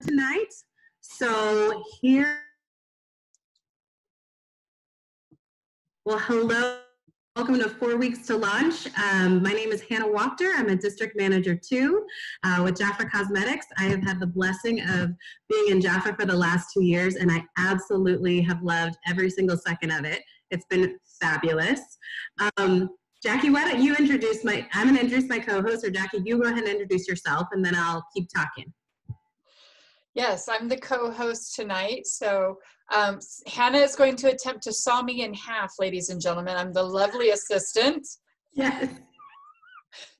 tonight. So here, well, hello. Welcome to 4 Weeks to Launch. My name is Hannah Wachter. I'm a district manager too with Jaffa Cosmetics. I have had the blessing of being in Jaffa for the last 2 years, and I absolutely have loved every single second of it. It's been fabulous. Jackie, why don't you introduce I'm going to introduce my co-host, or Jackie, you go ahead and introduce yourself, and then I'll keep talking. Yes, I'm the co-host tonight. So Hannah is going to attempt to saw me in half, ladies and gentlemen. I'm the lovely assistant. Yes.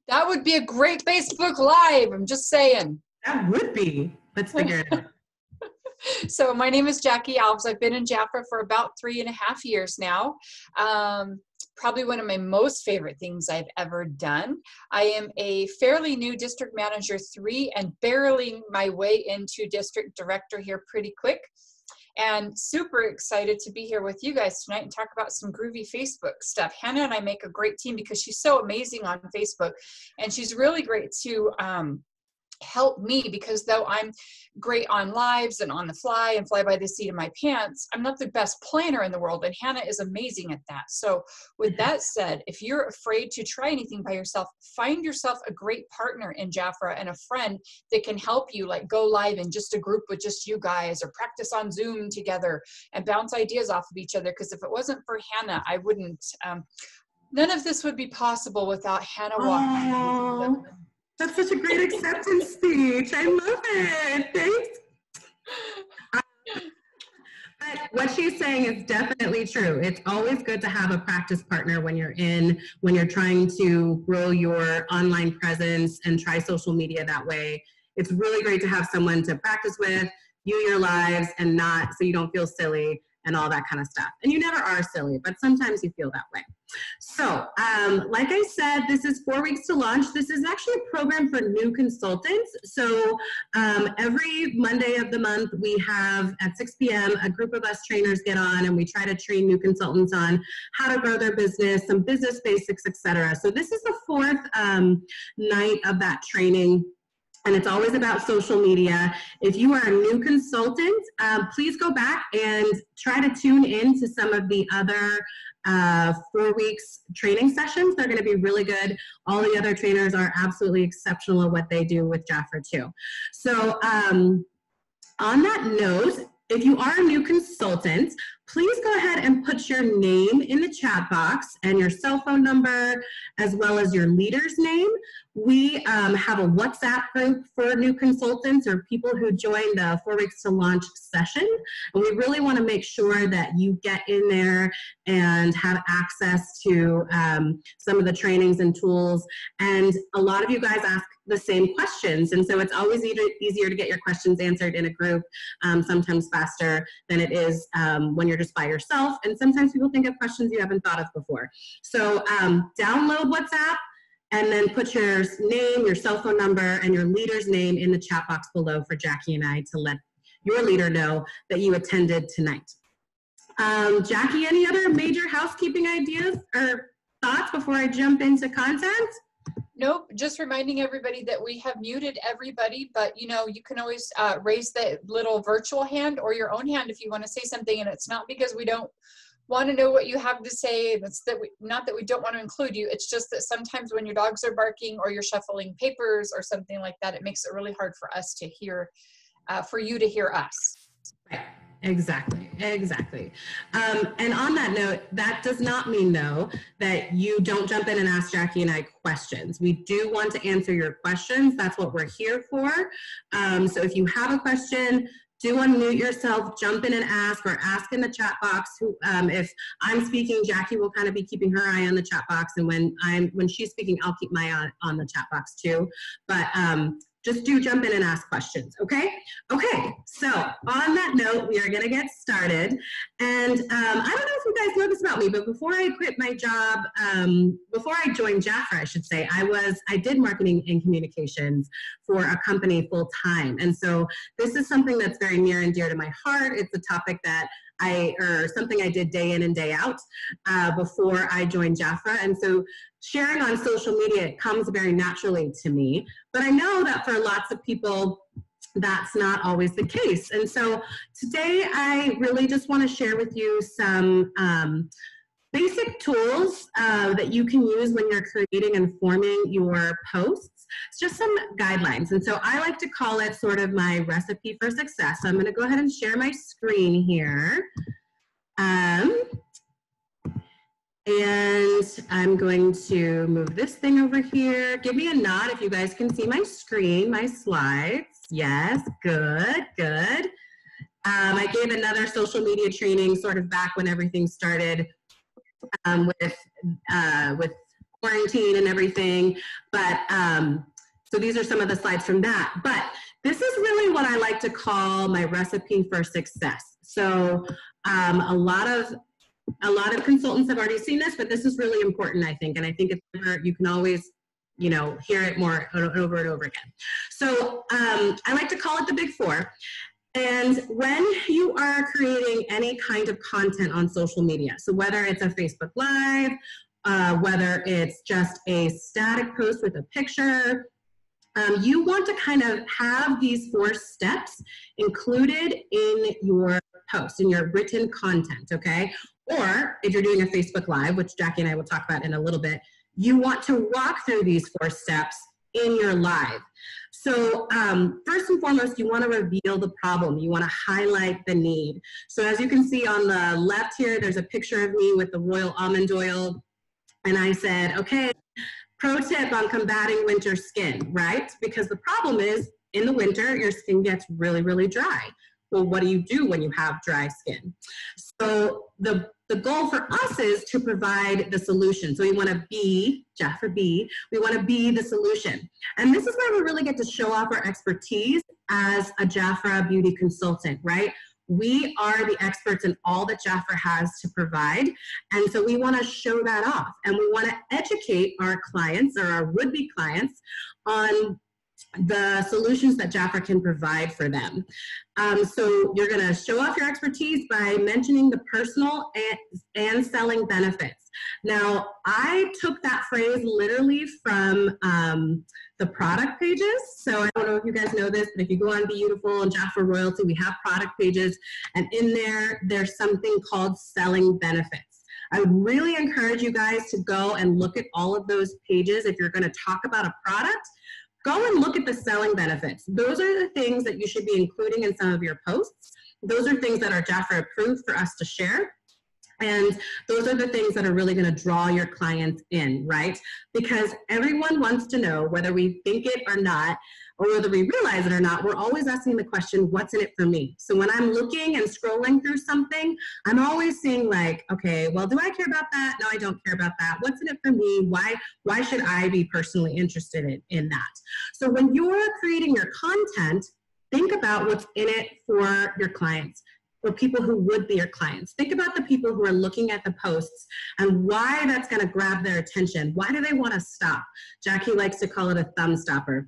That would be a great Facebook Live. I'm just saying. That would be. Let's figure it out. So my name is Jackie Alves. I've been in Jaffa for about 3.5 years now. Probably one of my most favorite things I've ever done. I am a fairly new district manager 3 and barreling my way into district director here pretty quick. And super excited to be here with you guys tonight and talk about some groovy Facebook stuff. Hannah and I make a great team because she's so amazing on Facebook, and she's really great to help me, because though I'm great on lives and on the fly and fly by the seat of my pants, I'm not the best planner in the world, and Hannah is amazing at that. So with that said, if you're afraid to try anything by yourself, find yourself a great partner in Jaffa and a friend that can help you, like go live in just a group with just you guys, or practice on Zoom together and bounce ideas off of each other. Because if it wasn't for Hannah, I wouldn't, none of this would be possible without Hannah walking. That's such a great acceptance speech. I love it. Thanks. But what she's saying is definitely true. It's always good to have a practice partner when you're trying to grow your online presence and try social media that way. It's really great to have someone to practice with, view your lives, and not, so you don't feel silly and all that kind of stuff. And you never are silly, but sometimes you feel that way. So, like I said, this is 4 Weeks to Launch. This is actually a program for new consultants. So every Monday of the month, we have at 6 p.m., a group of us trainers get on, and we try to train new consultants on how to grow their business, some business basics, etc. So this is the 4th night of that training. And it's always about social media. If you are a new consultant, please go back and try to tune in to some of the other 4 weeks training sessions. They're going to be really good. All the other trainers are absolutely exceptional at what they do with Jaffa too. So on that note, if you are a new consultant, please go ahead and put your name in the chat box and your cell phone number, as well as your leader's name. We have a WhatsApp group for new consultants or people who join the 4 Weeks to Launch session. And we really want to make sure that you get in there and have access to some of the trainings and tools. And a lot of you guys ask the same questions. And so it's always easier to get your questions answered in a group, sometimes faster than it is when you're just by yourself. And sometimes people think of questions you haven't thought of before. So download WhatsApp, and then put your name, your cell phone number, and your leader's name in the chat box below for Jackie and I to let your leader know that you attended tonight. Jackie, any other major housekeeping ideas or thoughts before I jump into content? Nope, just reminding everybody that we have muted everybody, but you know, you can always raise the little virtual hand or your own hand if you want to say something, and it's not because we don't want to know what you have to say. It's that not that we don't want to include you. It's just that sometimes when your dogs are barking or you're shuffling papers or something like that, it makes it really hard for us to hear, for you to hear us. Right. Exactly. And on that note, that does not mean, though, that you don't jump in and ask Jackie and I questions. We do want to answer your questions. That's what we're here for. So if you have a question, do unmute yourself, jump in and ask, or ask in the chat box. If I'm speaking, Jackie will kind of be keeping her eye on the chat box, and when she's speaking, I'll keep my eye on the chat box too. But just do jump in and ask questions, okay? Okay, so on that note, we are gonna get started. And I don't know if you guys know this about me, but before I quit my job, before I joined Jaffa, I should say, I did marketing and communications for a company full time. And so this is something that's very near and dear to my heart. It's a topic that something I did day in and day out before I joined Jaffa. And so sharing on social media comes very naturally to me. But I know that for lots of people, that's not always the case. And so today I really just want to share with you some basic tools that you can use when you're creating and forming your posts. It's just some guidelines. And so I like to call it sort of my recipe for success. So I'm going to go ahead and share my screen here. And I'm going to move this thing over here. Give me a nod if you guys can see my screen, my slides. Yes, good, good. I gave another social media training sort of back when everything started with quarantine and everything. But so these are some of the slides from that. But this is really what I like to call my recipe for success. So a lot of consultants have already seen this, but this is really important, I think. And I think it's, you can always, you know, hear it more over and over again. So I like to call it the Big Four. And when you are creating any kind of content on social media, so whether it's a Facebook Live, whether it's just a static post with a picture, you want to kind of have these 4 steps included in your post, in your written content, okay? Or if you're doing a Facebook Live, which Jackie and I will talk about in a little bit, you want to walk through these 4 steps in your live. So first and foremost, you want to reveal the problem. You want to highlight the need. So as you can see on the left here, there's a picture of me with the royal almond oil. And I said, okay, pro tip on combating winter skin, right? Because the problem is in the winter, your skin gets really, really dry. Well, what do you do when you have dry skin? So the goal for us is to provide the solution. So we want to be, Jafra B, we want to be the solution. And this is where we really get to show off our expertise as a Jafra beauty consultant, right? We are the experts in all that Jafra has to provide. And so we want to show that off. And we want to educate our clients or our would-be clients on the solutions that Jafra can provide for them. So you're going to show off your expertise by mentioning the personal and selling benefits. Now, I took that phrase literally from the product pages. So I don't know if you guys know this, but if you go on Be Beautiful and Jafra Royalty, we have product pages. And in there, there's something called selling benefits. I would really encourage you guys to go and look at all of those pages if you're going to talk about a product. Go and look at the selling benefits. Those are the things that you should be including in some of your posts. Those are things that are Jafra approved for us to share. And those are the things that are really going to draw your clients in, right? Because everyone wants to know, whether we think it or not, or whether we realize it or not, we're always asking the question, what's in it for me? So when I'm looking and scrolling through something, I'm always seeing like, okay, well, do I care about that? No, I don't care about that. What's in it for me? Why should I be personally interested in that? So when you're creating your content, think about what's in it for your clients, or people who would be your clients. Think about the people who are looking at the posts and why that's gonna grab their attention. Why do they wanna stop? Jackie likes to call it a thumb stopper.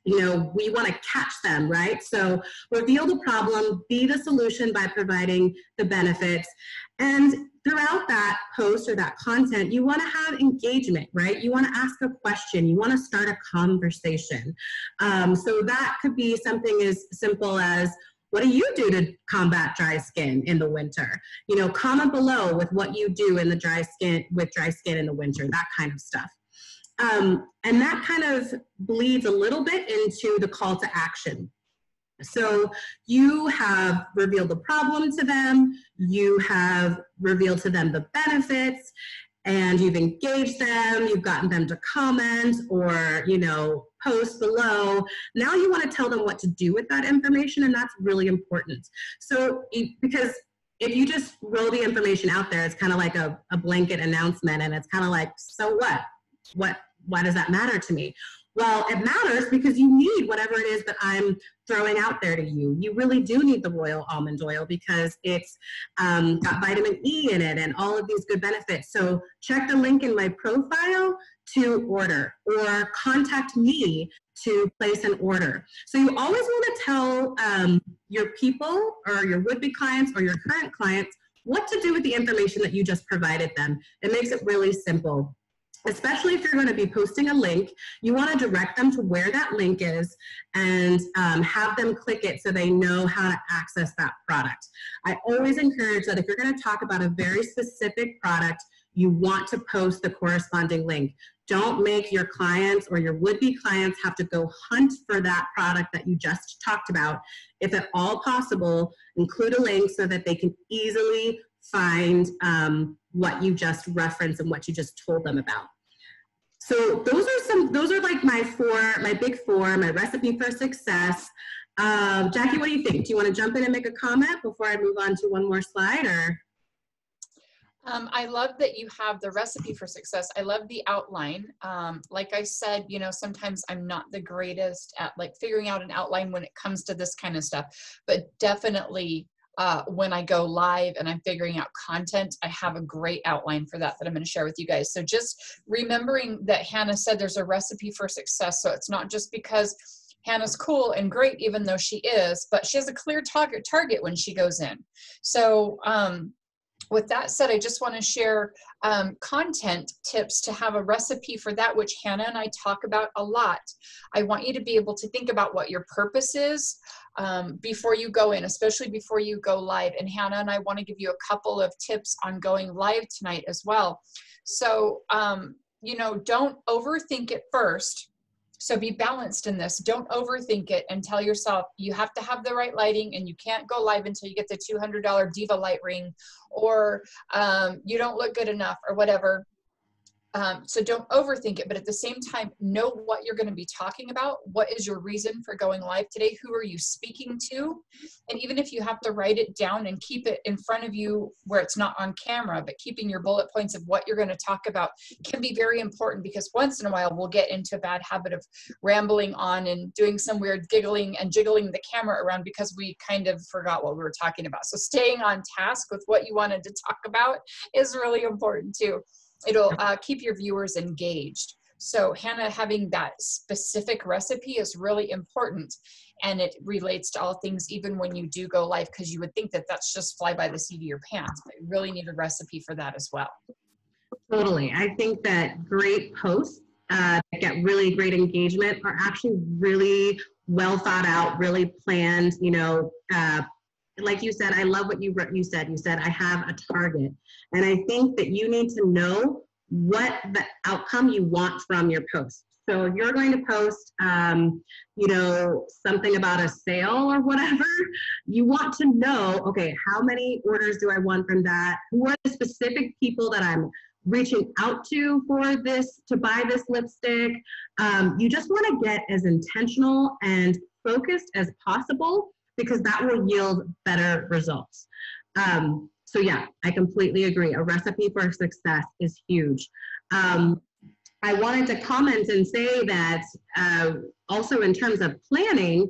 You know, we want to catch them, right? So reveal the problem, be the solution by providing the benefits. And throughout that post or that content, you want to have engagement, right? You want to ask a question. You want to start a conversation. So that could be something as simple as, what do you do to combat dry skin in the winter? You know, comment below with what you do in the dry skin in the winter, that kind of stuff. And that kind of bleeds a little bit into the call to action. So you have revealed the problem to them, you have revealed to them the benefits, and you've engaged them, you've gotten them to comment or, you know, post below. Now you want to tell them what to do with that information, and that's really important. So because if you just roll the information out there, it's kind of like a blanket announcement, and it's kind of like, so what? Why does that matter to me? Well, it matters because you need whatever it is that I'm throwing out there to you. You really do need the royal almond oil because it's got vitamin E in it and all of these good benefits. So check the link in my profile to order, or contact me to place an order. So you always want to tell your people or your would-be clients or your current clients what to do with the information that you just provided them. It makes it really simple. especially if you're going to be posting a link, you want to direct them to where that link is and have them click it so they know how to access that product. I always encourage that if you're going to talk about a very specific product, you want to post the corresponding link. Don't make your clients or your would-be clients have to go hunt for that product that you just talked about. If at all possible, include a link so that they can easily find what you just referenced and what you just told them about. So those are like my big four, my recipe for success. Jackie, what do you think? Do you want to jump in and make a comment before I move on to one more slide, or? I love that you have the recipe for success. I love the outline. Like I said, you know, sometimes I'm not the greatest at like figuring out an outline when it comes to this kind of stuff, but definitely when I go live and I'm figuring out content, I have a great outline for that I'm going to share with you guys. So just remembering that Hannah said there's a recipe for success. So it's not just because Hannah's cool and great, even though she is, but she has a clear target when she goes in. So with that said, I just want to share content tips to have a recipe for that, which Hannah and I talk about a lot. I want you to be able to think about what your purpose is before you go in, especially before you go live. And Hannah and I want to give you a couple of tips on going live tonight as well. So, you know, don't overthink it first. So be balanced in this. Don't overthink it and tell yourself you have to have the right lighting and you can't go live until you get the $200 Diva light ring, or you don't look good enough or whatever. So don't overthink it, but at the same time, know what you're going to be talking about. What is your reason for going live today? Who are you speaking to? And even if you have to write it down and keep it in front of you where it's not on camera, but keeping your bullet points of what you're going to talk about can be very important, because once in a while we'll get into a bad habit of rambling on and doing some weird giggling and jiggling the camera around because we kind of forgot what we were talking about. So staying on task with what you wanted to talk about is really important too. It'll keep your viewers engaged. So Hannah, having that specific recipe is really important, and it relates to all things even when you do go live, because you would think that that's just fly by the seat of your pants, but you really need a recipe for that as well. Totally. I think that great posts that get really great engagement are actually really well thought out, really planned, you know, like you said, I love what you said. You said, I have a target. And I think that you need to know what the outcome you want from your post. So if you're going to post, you know, something about a sale or whatever, you want to know, okay, how many orders do I want from that? Who are the specific people that I'm reaching out to for this, to buy this lipstick? You just want to get as intentional and focused as possible, because that will yield better results. So yeah, I completely agree. A recipe for success is huge. I wanted to comment and say that also in terms of planning,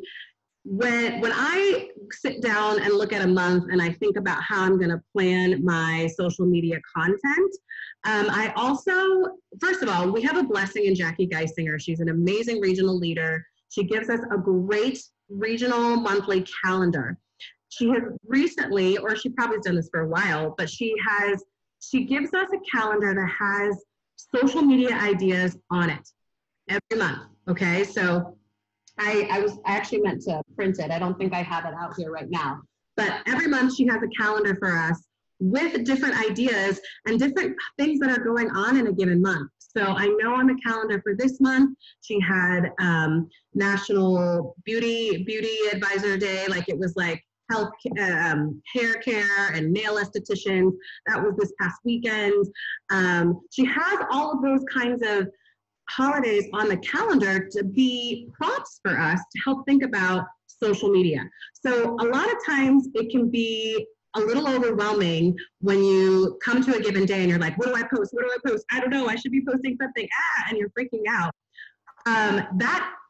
when I sit down and look at a month and I think about how I'm going to plan my social media content, I also, first of all, we have a blessing in Jackie Geisinger. She's an amazing regional leader. She gives us a great regional monthly calendar. She has recently, or she probably has done this for a while, but she gives us a calendar that has social media ideas on it every month. Okay, so I actually meant to print it. I don't think I have it out here right now, but every month she has a calendar for us with different ideas and different things that are going on in a given month. So I know on the calendar for this month, she had National Beauty Advisor Day, like it was like health, hair care and nail estheticians. That was this past weekend. She has all of those kinds of holidays on the calendar to be prompts for us to help think about social media. So a lot of times it can be a little overwhelming when you come to a given day and you're like, what do I post? What do I post? I don't know. I should be posting something. And you're freaking out.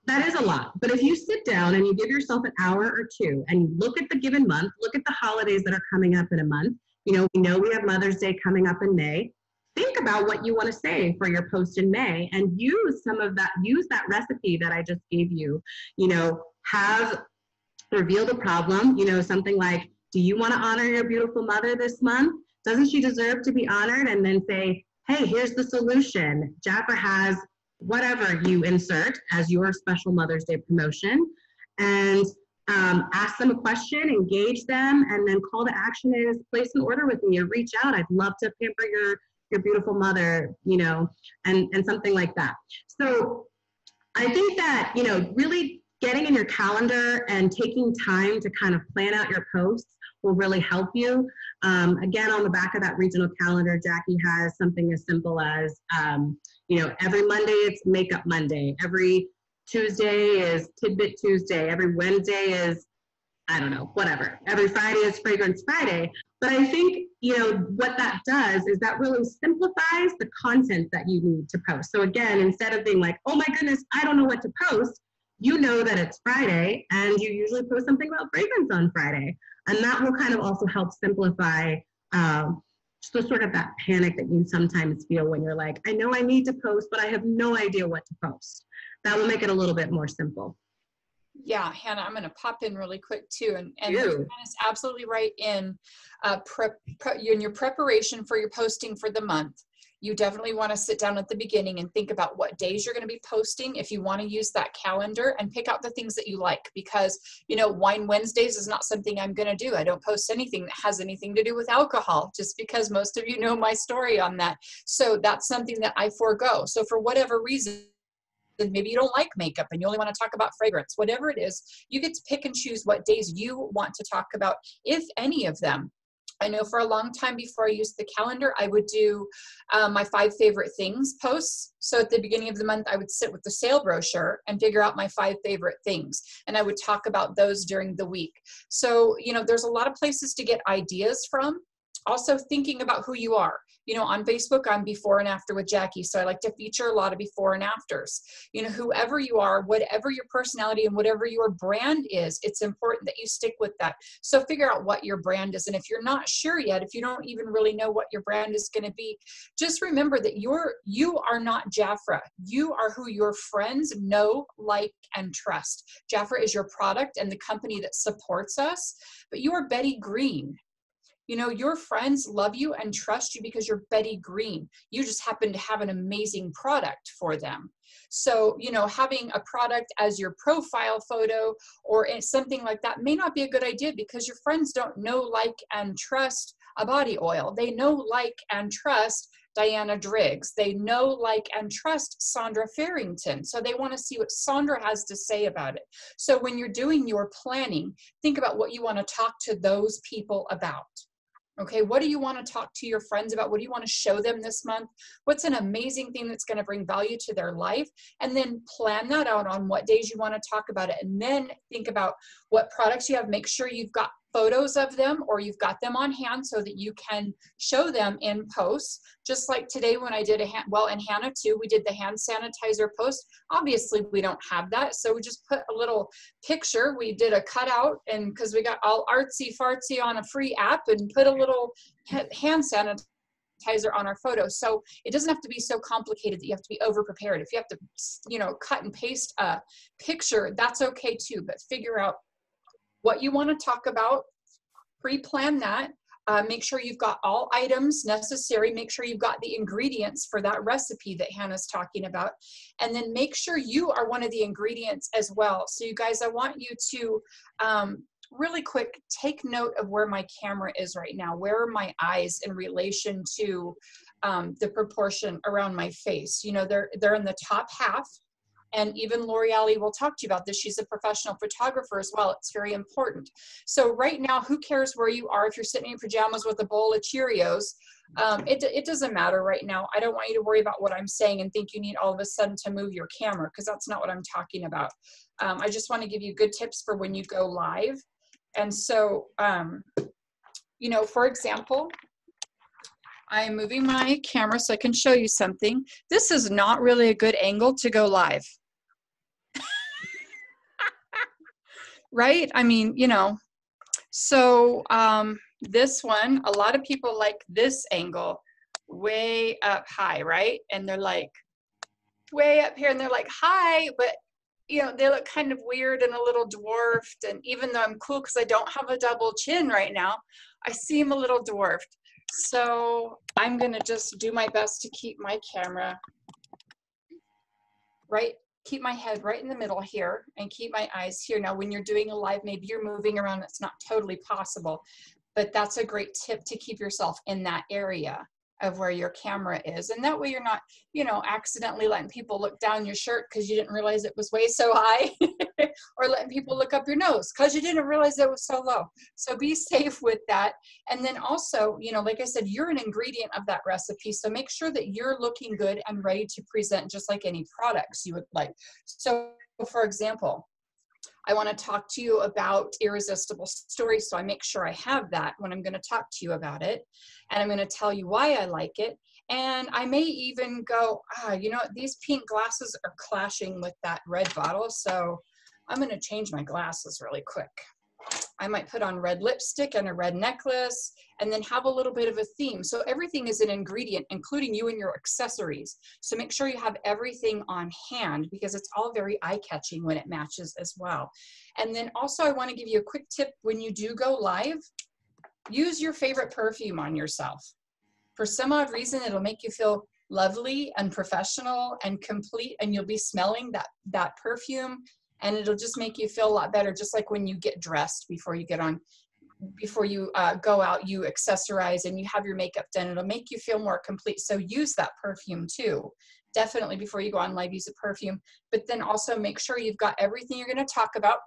That is a lot. But if you sit down and you give yourself an hour or two and you look at the given month, look at the holidays that are coming up in a month. You know we have Mother's Day coming up in May. Think about what you want to say for your post in May and use that recipe that I just gave you. Reveal the problem, something like, do you want to honor your beautiful mother this month? Doesn't she deserve to be honored? And then say, hey, here's the solution. Jafra has whatever you insert as your special Mother's Day promotion, and ask them a question, engage them, and then call to action is place an order with me or reach out. I'd love to pamper your beautiful mother, you know, and something like that. So I think that, you know, really getting in your calendar and taking time to kind of plan out your posts will really help you. Again, on the back of that regional calendar, Jackie has something as simple as, you know, every Monday it's Makeup Monday. Every Tuesday is Tidbit Tuesday. Every Wednesday is, I don't know, whatever. Every Friday is Fragrance Friday. But I think, you know, what that does is that really simplifies the content that you need to post. So again, instead of being like, oh my goodness, I don't know what to post, you know that it's Friday and you usually post something about fragrance on Friday. And that will kind of also help simplify so sort of that panic that you sometimes feel when you're like, I know I need to post, but I have no idea what to post. That will make it a little bit more simple. Yeah, Hannah, I'm going to pop in really quick too. And Hannah's absolutely right in in your preparation for your posting for the month. You definitely want to sit down at the beginning and think about what days you're going to be posting. If you want to use that calendar and pick out the things that you like, because, you know, Wine Wednesdays is not something I'm going to do. I don't post anything that has anything to do with alcohol, just because most of you know my story on that. So that's something that I forego. So for whatever reason, maybe you don't like makeup and you only want to talk about fragrance, whatever it is, you get to pick and choose what days you want to talk about, if any of them. I know for a long time before I used the calendar, I would do my 5 favorite things posts. So at the beginning of the month, I would sit with the sale brochure and figure out my 5 favorite things. And I would talk about those during the week. So, you know, there's a lot of places to get ideas from. Also thinking about who you are. You know, on Facebook, I'm before and after with Jackie. So I like to feature a lot of before and afters. You know, whoever you are, whatever your personality and whatever your brand is, it's important that you stick with that. So figure out what your brand is. And if you're not sure yet, if you don't even really know what your brand is going to be, just remember that you are not Jafra. You are who your friends know, like, and trust. Jafra is your product and the company that supports us, but you are Betty Green. You know, your friends love you and trust you because you're Betty Green. You just happen to have an amazing product for them. So, you know, having a product as your profile photo or something like that may not be a good idea, because your friends don't know, like, and trust a body oil. They know, like, and trust Diana Driggs. They know, like, and trust Sandra Farrington. So they want to see what Sandra has to say about it. So when you're doing your planning, think about what you want to talk to those people about. Okay, what do you want to talk to your friends about? What do you want to show them this month? What's an amazing thing that's going to bring value to their life? And then plan that out on what days you want to talk about it. And then think about what products you have. Make sure you've got photos of them or you've got them on hand so that you can show them in posts. Just like today when I did and Hannah too, we did the hand sanitizer post. Obviously we don't have that, so we just put a little picture. We did a cutout, and because we got all artsy fartsy on a free app, and put a little hand sanitizer on our photo. So it doesn't have to be so complicated that you have to be over prepared. If you have to, you know, cut and paste a picture, that's okay too, but figure out what you want to talk about, pre-plan that, make sure you've got all items necessary, make sure you've got the ingredients for that recipe that Hannah's talking about, and then make sure you are one of the ingredients as well. So you guys, I want you to really quick take note of where my camera is right now. Where are my eyes in relation to the proportion around my face? You know, they're in the top half. And even L'Oreal will talk to you about this. She's a professional photographer as well. It's very important. So right now, who cares where you are? If you're sitting in pajamas with a bowl of Cheerios, it doesn't matter right now. I don't want you to worry about what I'm saying and think you need all of a sudden to move your camera, because that's not what I'm talking about. I just want to give you good tips for when you go live. And so, you know, for example, I am moving my camera so I can show you something. This is not really a good angle to go live. Right? I mean, you know, so this one, a lot of people like this angle way up high, right? And they're like way up here and they're like, hi, but you know, they look kind of weird and a little dwarfed. And even though I'm cool because I don't have a double chin right now, I seem a little dwarfed. So I'm gonna just do my best to keep my camera right, keep my head right in the middle here and keep my eyes here. Now, when you're doing a live, maybe you're moving around, it's not totally possible, but that's a great tip to keep yourself in that area of where your camera is. And that way you're not, you know, accidentally letting people look down your shirt because you didn't realize it was way so high or letting people look up your nose because you didn't realize it was so low. So be safe with that. And then also, you know, like I said, you're an ingredient of that recipe. So make sure that you're looking good and ready to present just like any products you would like. So for example, I want to talk to you about irresistible stories. So I make sure I have that when I'm going to talk to you about it. And I'm going to tell you why I like it. And I may even go, you know, these pink glasses are clashing with that red bottle. So I'm going to change my glasses really quick. I might put on red lipstick and a red necklace and then have a little bit of a theme. So everything is an ingredient, including you and your accessories. So make sure you have everything on hand because it's all very eye-catching when it matches as well. And then also I want to give you a quick tip when you do go live, use your favorite perfume on yourself. For some odd reason, it'll make you feel lovely and professional and complete, and you'll be smelling that perfume. And it'll just make you feel a lot better, just like when you get dressed before you get on, before you go out, you accessorize and you have your makeup done. It'll make you feel more complete. So use that perfume too. Definitely before you go on live, use a perfume. But then also make sure you've got everything you're going to talk about.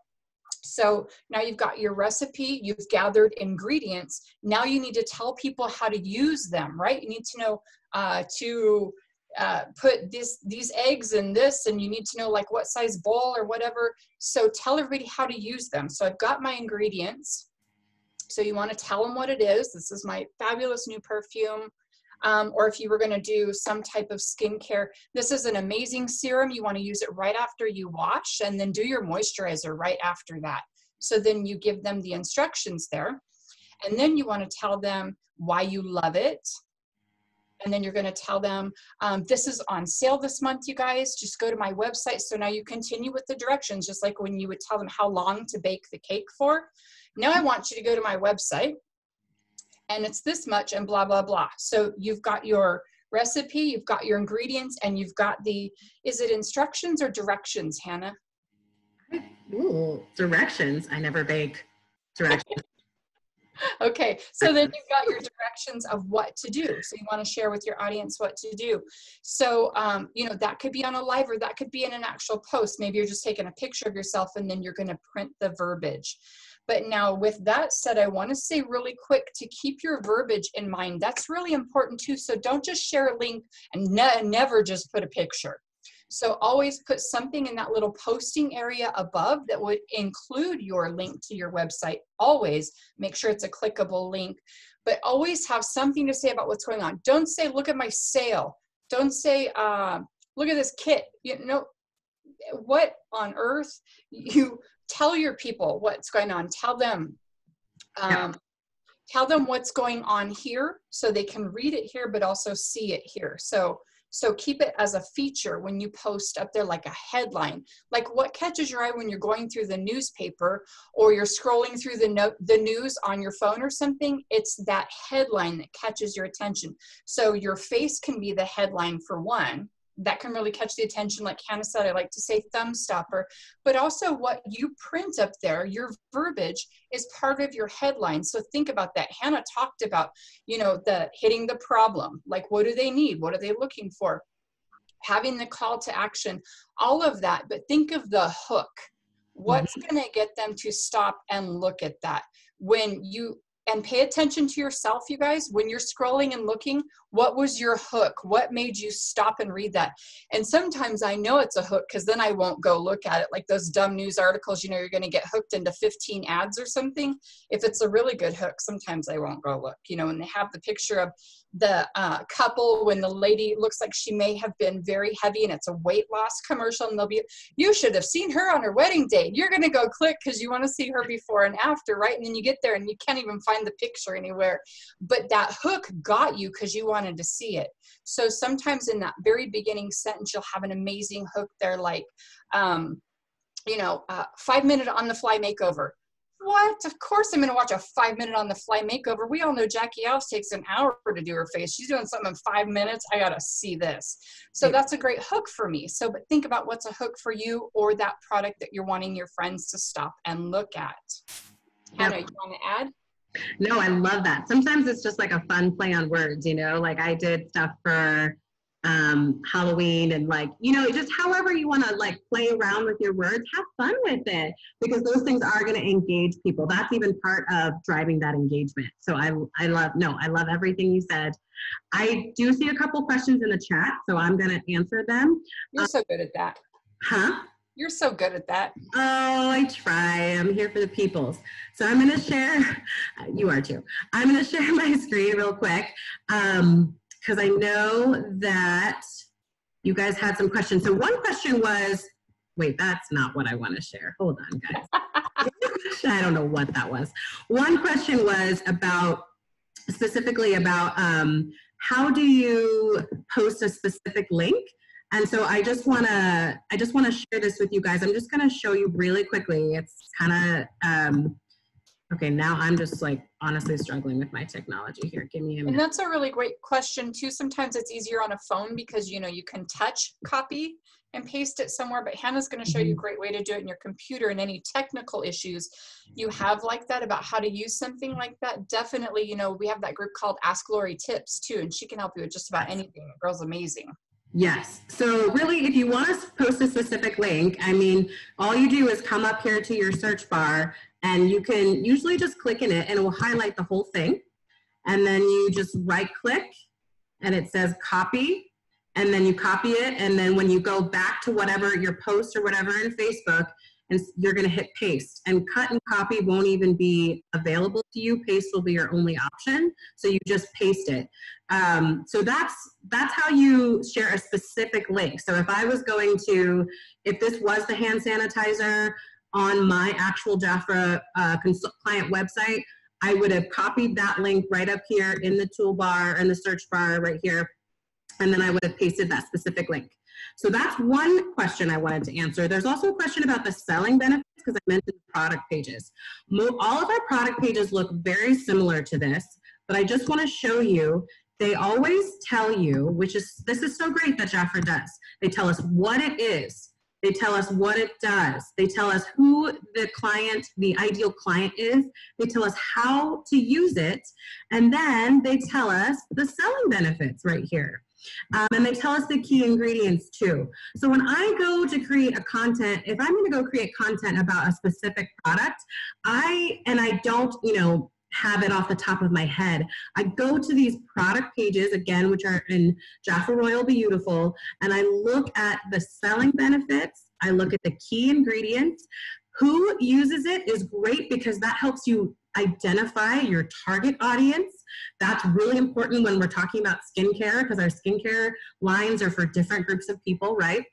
So now you've got your recipe, you've gathered ingredients. Now you need to tell people how to use them, right? You need to know put these eggs in this, and you need to know like what size bowl or whatever. So tell everybody how to use them. So I've got my ingredients. So you want to tell them what it is. This is my fabulous new perfume. Or if you were going to do some type of skincare, this is an amazing serum. You want to use it right after you wash, and then do your moisturizer right after that. So then you give them the instructions there. And then you want to tell them why you love it. And then you're going to tell them, this is on sale this month, you guys. Just go to my website. So now you continue with the directions, just like when you would tell them how long to bake the cake for. Now I want you to go to my website, and it's this much and blah, blah, blah. So you've got your recipe, you've got your ingredients, and you've got is it instructions or directions, Hannah? Ooh, directions. I never bake directions. Okay, so then you've got your directions of what to do. So you want to share with your audience what to do. So, you know, that could be on a live, or that could be in an actual post. Maybe you're just taking a picture of yourself and then you're going to print the verbiage. But now with that said, I want to say really quick to keep your verbiage in mind. That's really important too. So don't just share a link and never just put a picture. So always put something in that little posting area above that would include your link to your website. Always make sure it's a clickable link, but always have something to say about what's going on. Don't say, look at my sale. Don't say, look at this kit. You know, what on earth? You tell your people what's going on. Tell them. Tell them what's going on here so they can read it here, but also see it here. So keep it as a feature when you post up there, like a headline. Like what catches your eye when you're going through the newspaper or you're scrolling through the news on your phone or something, it's that headline that catches your attention. So your face can be the headline for one. That can really catch the attention. Like Hannah said, I like to say thumb stopper, but also what you print up there, your verbiage is part of your headline. So think about that. Hannah talked about, you know, the hitting the problem, like what do they need? What are they looking for? Having the call to action, all of that, but think of the hook. What's going to get them to stop and look at that? And pay attention to yourself, you guys, when you're scrolling and looking, what was your hook? What made you stop and read that? And sometimes I know it's a hook because then I won't go look at it. Like those dumb news articles, you know, you're going to get hooked into 15 ads or something. If it's a really good hook, sometimes I won't go look, you know, when they have the picture of the couple, when the lady looks like she may have been very heavy and it's a weight loss commercial, and they'll be, you should have seen her on her wedding day. You're going to go click because you want to see her before and after, right? And then you get there and you can't even find the picture anywhere, but that hook got you because you wanted to see it. So sometimes in that very beginning sentence, you'll have an amazing hook there, like, you know, 5-minute on the fly makeover, what? Of course I'm going to watch a 5-minute on the fly makeover. We all know Jackie Alves takes an hour to do her face. She's doing something in 5 minutes. I got to see this. So that's a great hook for me. So, but think about what's a hook for you or that product that you're wanting your friends to stop and look at. Hannah, you want to add? No, I love that. Sometimes it's just like a fun play on words, you know, like I did stuff for Halloween and like, you know, just however you want to like play around with your words, have fun with it because those things are going to engage people. That's even part of driving that engagement. So I love everything you said. I do see a couple questions in the chat, so I'm going to answer them. You're so good at that. Huh? You're so good at that. Oh, I try. I'm here for the peoples. So I'm going to share, you are too. I'm going to share my screen real quick because I know that you guys had some questions. So one question was, wait, that's not what I want to share. Hold on, guys. I don't know what that was. One question was specifically about how do you post a specific link? And so I just want to share this with you guys. I'm just going to show you really quickly. It's kind of, okay, now I'm just like honestly struggling with my technology here. Give me a minute. And that's a really great question too. Sometimes it's easier on a phone because, you know, you can touch copy and paste it somewhere, but Hannah's going to show you a great way to do it in your computer, and any technical issues you have like that about how to use something like that. Definitely, you know, we have that group called Ask Lori Tips too, and she can help you with just about anything. The girl's amazing. Yes. So really, if you want to post a specific link, I mean, all you do is come up here to your search bar and you can usually just click in it and it will highlight the whole thing. And then you just right click and it says copy, and then you copy it. And then when you go back to whatever your post or whatever in Facebook, and you're going to hit paste, and cut and copy won't even be available to you. Paste will be your only option. So you just paste it. So that's how you share a specific link. So if I was going to, if this was the hand sanitizer on my actual Jafra client website, I would have copied that link right up here in the toolbar and the search bar right here. And then I would have pasted that specific link. So that's one question I wanted to answer. There's also a question about the selling benefits because I mentioned product pages. All of our product pages look very similar to this, but I just want to show you, they always tell you, this is so great that Jafra does. They tell us what it is. They tell us what it does. They tell us who the client, the ideal client is. They tell us how to use it. And then they tell us the selling benefits right here. And they tell us the key ingredients too. So when I go to create a content, if I'm going to go create content about a specific product, I don't, you know, have it off the top of my head. I go to these product pages again, which are in Jafra Royal Beautiful, and I look at the selling benefits. I look at the key ingredients. Who uses it is great because that helps you identify your target audience. That's really important when we're talking about skincare because our skincare lines are for different groups of people, right?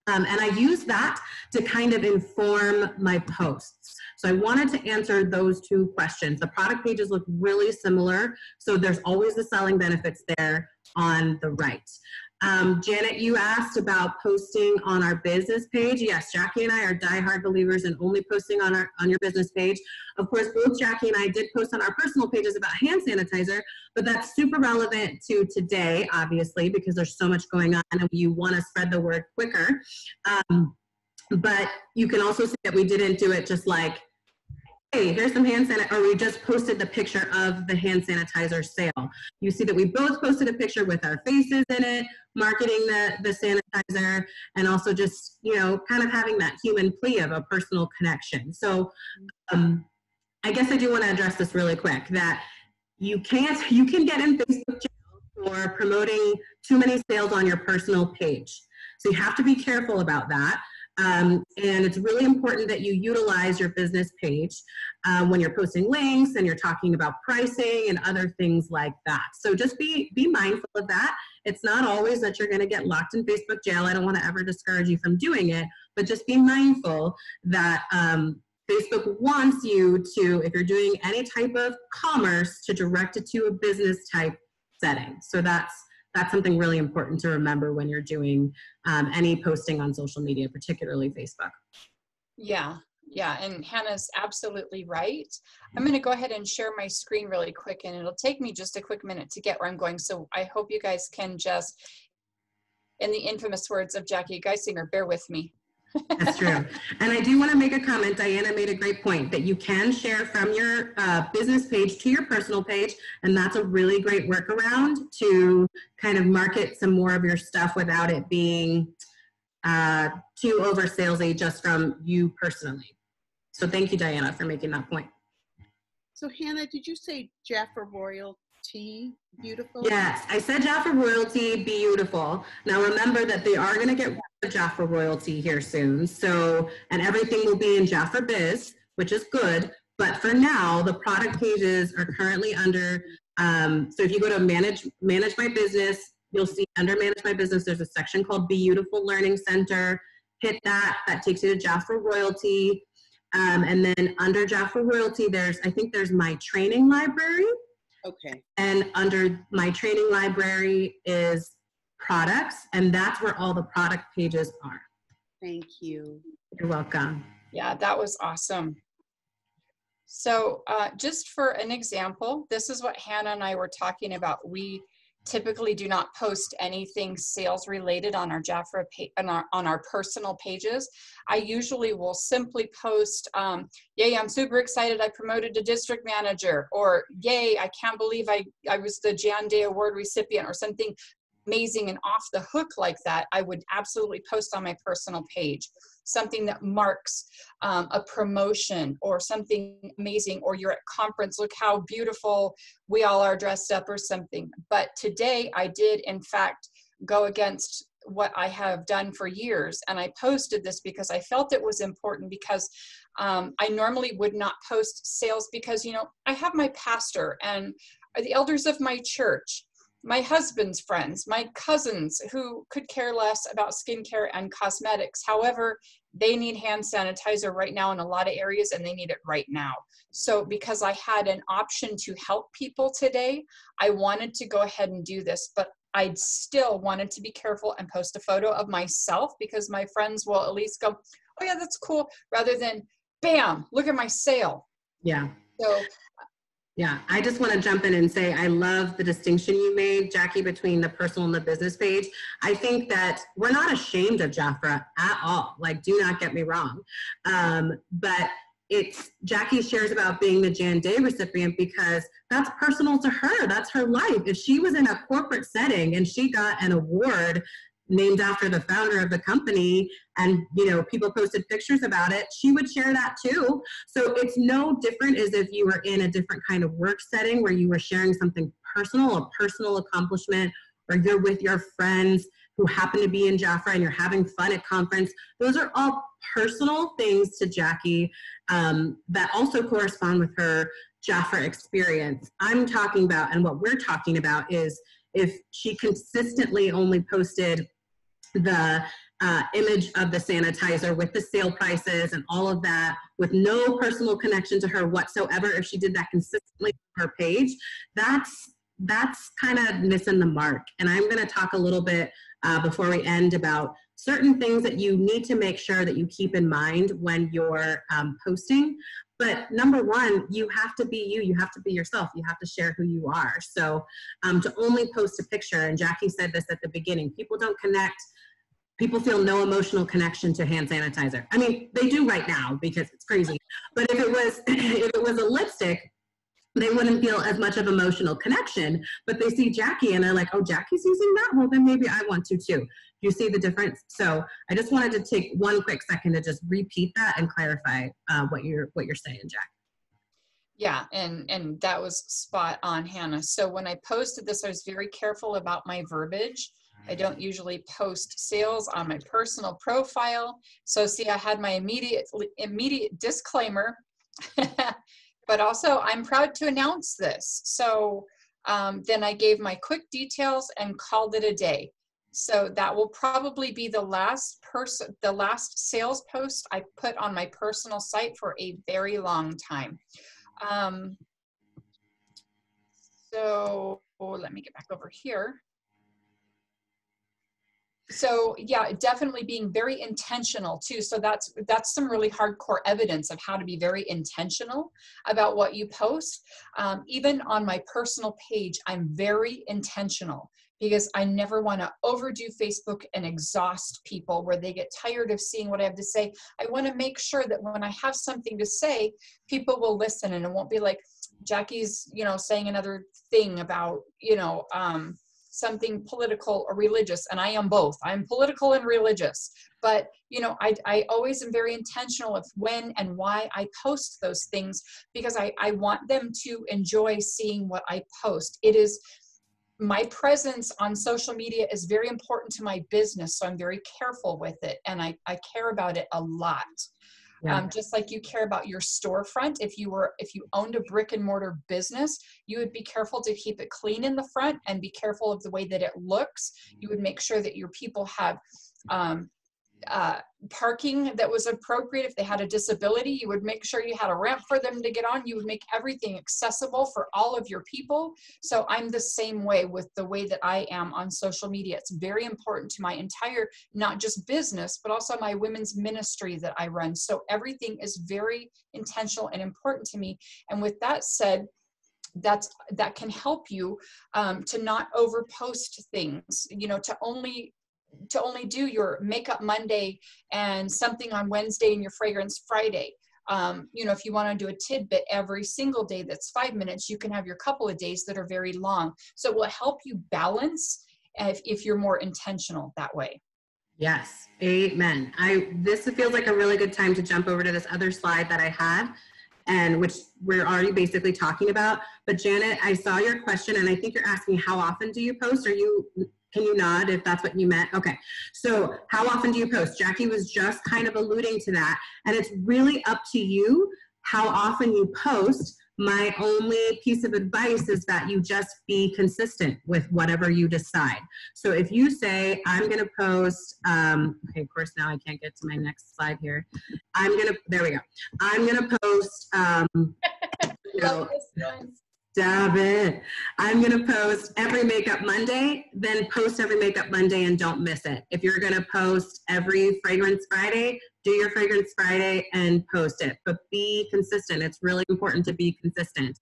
And I use that to kind of inform my posts. So I wanted to answer those two questions. The product pages look really similar, so there's always the selling benefits there on the right. Janet, you asked about posting on our business page. Yes, Jackie and I are diehard believers in only posting on your business page. Of course, both Jackie and I did post on our personal pages about hand sanitizer, but that's super relevant to today, obviously, because there's so much going on and you want to spread the word quicker. But you can also see that we didn't do it just like, hey, here's some hand sanitizer, or we just posted the picture of the hand sanitizer sale. You see that we both posted a picture with our faces in it, marketing the sanitizer, and also just, you know, kind of having that human plea of a personal connection. So I guess I do want to address this really quick, that you can get in Facebook jail for promoting too many sales on your personal page. So you have to be careful about that. And it's really important that you utilize your business page when you're posting links and you're talking about pricing and other things like that. So just be mindful of that. It's not always that you're going to get locked in Facebook jail. I don't want to ever discourage you from doing it, but just be mindful that Facebook wants you to, if you're doing any type of commerce, to direct it to a business type setting. So that's something really important to remember when you're doing any posting on social media, particularly Facebook. Yeah. Yeah, and Hannah's absolutely right. I'm going to go ahead and share my screen really quick, and it'll take me just a quick minute to get where I'm going. So I hope you guys can just, in the infamous words of Jackie Geisinger, bear with me. That's true. And I do want to make a comment. Diana made a great point that you can share from your business page to your personal page. And that's a really great workaround to kind of market some more of your stuff without it being too over salesy just from you personally. So thank you, Diana, for making that point. So Hannah, did you say Jaffa Royalty beautiful? Yes, I said Jaffa Royalty beautiful. Now remember that they are going to get rid of Jaffa Royalty here soon. So, and everything will be in Jaffa Biz, which is good. But for now, the product pages are currently under, so if you go to manage my business, you'll see under manage my business, there's a section called Beautiful Learning Center. Hit that, that takes you to Jaffa Royalty. And then under Jaffa Royalty, I think there's my training library. Okay. And under my training library is products, and that's where all the product pages are. Thank you. You're welcome. Yeah, that was awesome. So just for an example, this is what Hannah and I were talking about. We typically do not post anything sales related on our Jaffa on our personal pages. I usually will simply post, yay, I'm super excited I promoted to district manager, or yay, I can't believe I was the Jan Day Award recipient, or something amazing and off the hook like that. I would absolutely post on my personal page. Something that marks a promotion or something amazing, or you're at conference, look how beautiful we all are dressed up or something. But today I did in fact go against what I have done for years, and I posted this because I felt it was important, because I normally would not post sales because, you know, I have my pastor and the elders of my church, my husband's friends, my cousins who could care less about skincare and cosmetics. However, they need hand sanitizer right now in a lot of areas, and they need it right now. So because I had an option to help people today, I wanted to go ahead and do this, but I still wanted to be careful and post a photo of myself, because my friends will at least go, oh yeah, that's cool, rather than bam, look at my sale. Yeah. So yeah, I just want to jump in and say I love the distinction you made, Jackie, between the personal and the business page. I think that we're not ashamed of Jaffa at all. Like, do not get me wrong. But Jackie shares about being the Jan Day recipient because that's personal to her. That's her life. If she was in a corporate setting and she got an award named after the founder of the company, and people posted pictures about it, she would share that too. So it's no different as if you were in a different kind of work setting where you were sharing something personal, a personal accomplishment, or you're with your friends who happen to be in Jaffa and you're having fun at conference. Those are all personal things to Jackie that also correspond with her Jaffa experience. I'm talking about, and what we're talking about, is if she consistently only posted the image of the sanitizer with the sale prices and all of that, with no personal connection to her whatsoever, if she did that consistently on her page, that's kind of missing the mark. And I'm going to talk a little bit before we end about certain things that you need to make sure that you keep in mind when you're posting. But number one, you have to be you have to be yourself, you have to share who you are. So to only post a picture, and Jackie said this at the beginning, people feel no emotional connection to hand sanitizer. I mean, they do right now because it's crazy. But if it was a lipstick, they wouldn't feel as much of emotional connection. But they see Jackie and they're like, oh, Jackie's using that? Well, then maybe I want to too. Do you see the difference? So I just wanted to take one quick second to just repeat that and clarify what you're saying, Jack. Yeah, and that was spot on, Hannah. So when I posted this, I was very careful about my verbiage. I don't usually post sales on my personal profile. So see, I had my immediate disclaimer, but also I'm proud to announce this. So then I gave my quick details and called it a day. So that will probably be the last sales post I put on my personal site for a very long time. So let me get back over here. So yeah, definitely being very intentional too. So that's some really hardcore evidence of how to be very intentional about what you post. Even on my personal page, I'm very intentional because I never want to overdo Facebook and exhaust people where they get tired of seeing what I have to say. I want to make sure that when I have something to say, people will listen, and it won't be like Jackie's, saying another thing about, something political or religious, and I am both. I'm political and religious, but I always am very intentional of when and why I post those things, because I want them to enjoy seeing what I post. It is my presence on social media is very important to my business, so I'm very careful with it, and I care about it a lot. Yeah. Just like you care about your storefront. If you owned a brick and mortar business, you would be careful to keep it clean in the front and be careful of the way that it looks. You would make sure that your people have parking that was appropriate. If they had a disability, you would make sure you had a ramp for them to get on. You would make everything accessible for all of your people. So I'm the same way with the way that I am on social media. It's very important to my entire, not just business, but also my women's ministry that I run. So everything is very intentional and important to me. And with that said, that can help you to not overpost things, to only do your makeup Monday and something on Wednesday and your fragrance Friday. If you want to do a tidbit every single day that's 5 minutes, you can have your couple of days that are very long. So it will help you balance if you're more intentional that way. Yes, amen. This feels like a really good time to jump over to this other slide that I had, and which we're already basically talking about. But Janet, I saw your question, and I think you're asking how often do you post? Can you nod if that's what you meant? Okay, so how often do you post? Jackie was just kind of alluding to that, and it's really up to you how often you post. My only piece of advice is that you just be consistent with whatever you decide. So if you say, I'm gonna post, okay, of course now I can't get to my next slide here. There we go. I'm gonna post, Stop it. I'm going to post every Makeup Monday, then post every Makeup Monday and don't miss it. If you're going to post every Fragrance Friday, do your Fragrance Friday and post it. But be consistent. It's really important to be consistent.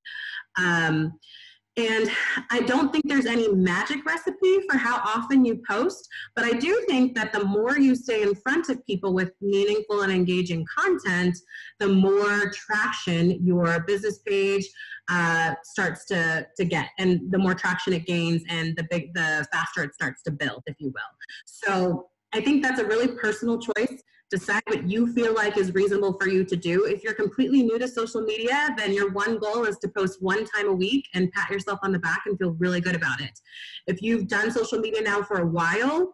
And I don't think there's any magic recipe for how often you post, but I do think that the more you stay in front of people with meaningful and engaging content, the more traction your business page starts to get, and the more traction it gains, and the faster it starts to build, if you will. So I think that's a really personal choice. Decide what you feel like is reasonable for you to do. If you're completely new to social media, then your one goal is to post one time a week and pat yourself on the back and feel really good about it. If you've done social media now for a while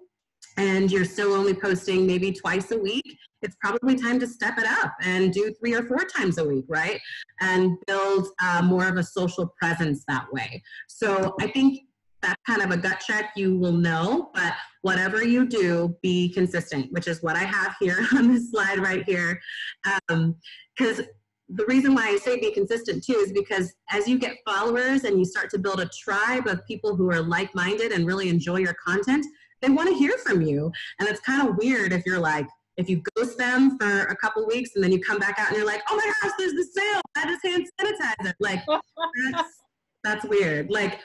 and you're still only posting maybe twice a week, it's probably time to step it up and do 3 or 4 times a week, right? And build more of a social presence that way. So I think that's kind of a gut check, you will know, but whatever you do, be consistent, which is what I have here on this slide right here. Because the reason why I say be consistent too is because as you get followers and you start to build a tribe of people who are like-minded and really enjoy your content, they want to hear from you. And it's kind of weird if you're like, if you ghost them for a couple weeks and then you come back out and you're like, oh my gosh, there's this sale, buy this hand sanitizer. Like, that's weird. Like,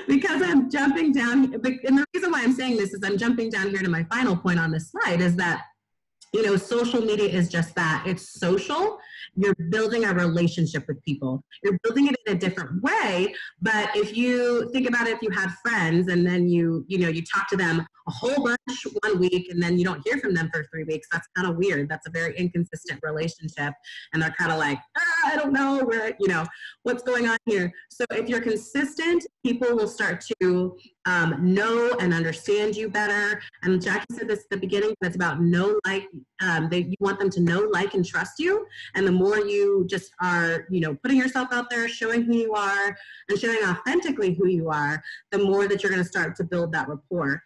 because I'm jumping down, and the reason why I'm saying this is I'm jumping down here to my final point on this slide is that, social media is just that. It's social. You're building a relationship with people. You're building it in a different way. But if you think about it, if you had friends and then you talk to them a whole bunch one week and then you don't hear from them for 3 weeks, that's kind of weird. That's a very inconsistent relationship. And they're kind of like, I don't know what's going on here. So if you're consistent, people will start to know and understand you better. And Jackie said this at the beginning, but it's about you want them to know, like, and trust you. And the more you just are, putting yourself out there, showing who you are, and showing authentically who you are, the more that you're going to start to build that rapport.